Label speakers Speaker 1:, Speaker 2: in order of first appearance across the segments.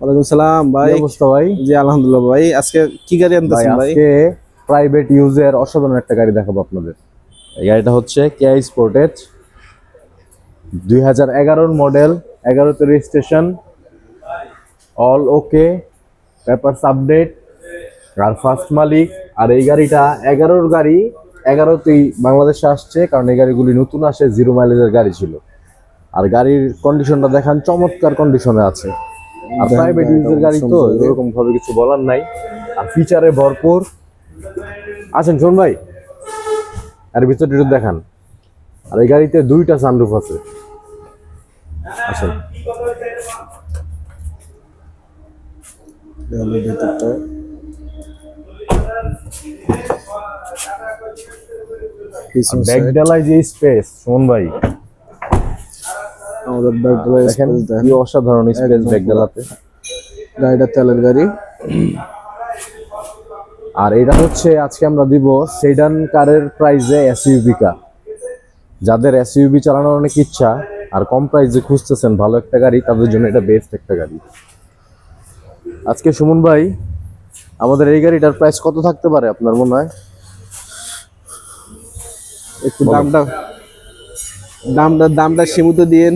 Speaker 1: ওয়ালাইকুম সালাম ভাই।
Speaker 2: কি অবস্থা ভাই?
Speaker 1: জি আলহামদুলিল্লাহ ভাই। আজকে কি গাড়ি আনতেছেন ভাই?
Speaker 2: আজকে প্রাইভেট ইউজের অসাধারণ একটা গাড়ি দেখাবো আপনাদের। এই গাড়িটা হচ্ছে কেয়া স্পোর্টেজ 2011 মডেল, 11তে registration, all okay, papers update, আর ফার্স্ট মালিক। আর এই গাড়িটা 11 গাড়ি, 11তেই বাংলাদেশে আসছে, কারণ এই গাড়িগুলি নতুন আসে, 0 মাইলেজের গাড়ি ছিল। আর গাড়ির কন্ডিশনটা দেখান, চমৎকার কন্ডিশনে আছে। আর প্রাইভেট ইউজের গাড়ি তো এরকম ভাবে কিছু বলার নাই, আর ফিচারে ভরপুর। আসেন শোন ভাই, আর ভিতরটা একটু দেখান। আর এই গাড়িতে 2টা সানরুফ আছে। আসেন।
Speaker 1: ভিতরটা
Speaker 2: ব্যাকডালায় যে স্পেস, শোন ভাই,
Speaker 1: আমাদের ব্যাকডালায়
Speaker 2: দেখেন কি অসাধারণ স্পেস ব্যাকডালাতে।
Speaker 1: গাড়িটা তেলের গাড়ি।
Speaker 2: আর এটা হচ্ছে আজকে আমরা দিব সেডান কারের প্রাইসে এসইউভি কার। যাদের এসইউভি চালানোর অনেক ইচ্ছা আর কম প্রাইসে খুঁজতেছেন ভালো একটা গাড়ি, তাদের জন্য এটা বেস্ট একটা গাড়ি। আজকে সুমন ভাই, আমাদের এই গাড়িটার প্রাইস কত থাকতে পারে আপনার মনে হয়?
Speaker 1: একটু দামটা সীমিত দিন।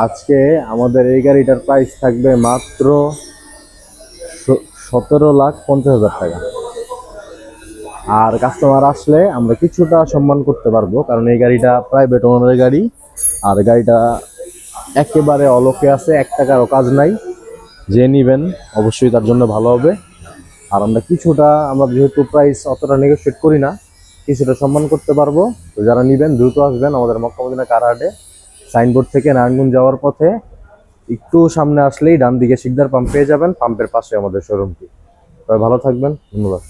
Speaker 2: আজকে আমাদের এই গাড়িটার প্রাইস থাকবে মাত্র 17,50,000 টাকা। আর কাস্টমার আসলে আমরা কিছুটা সম্মান করতে পারবো, কারণ এই গাড়িটা প্রাইভেট ওনারের গাড়ি। আর গাড়িটা একেবারে অলোকে আছে, 1 টাকারও কাজ নাই। যে নিবেন অবশ্যই তার জন্য ভালো হবে। আর আমরা যেহেতু প্রাইস অতটা নেগোশিয়েট করি না, কিছুটা সম্মান করতে পারবো। তো যারা নিবেন দ্রুত আসবেন আমাদের মক্কা মদিনা কার হাটে। সাইনবোর্ড থেকে নারায়ণগঞ্জ যাওয়ার পথে একটু সামনে আসলেই ডান দিকে শিকদার পাম্প পেয়ে যাবেন। পাম্পের পাশে আমাদের শোরুমটি। সবাই ভালো থাকবেন, ধন্যবাদ।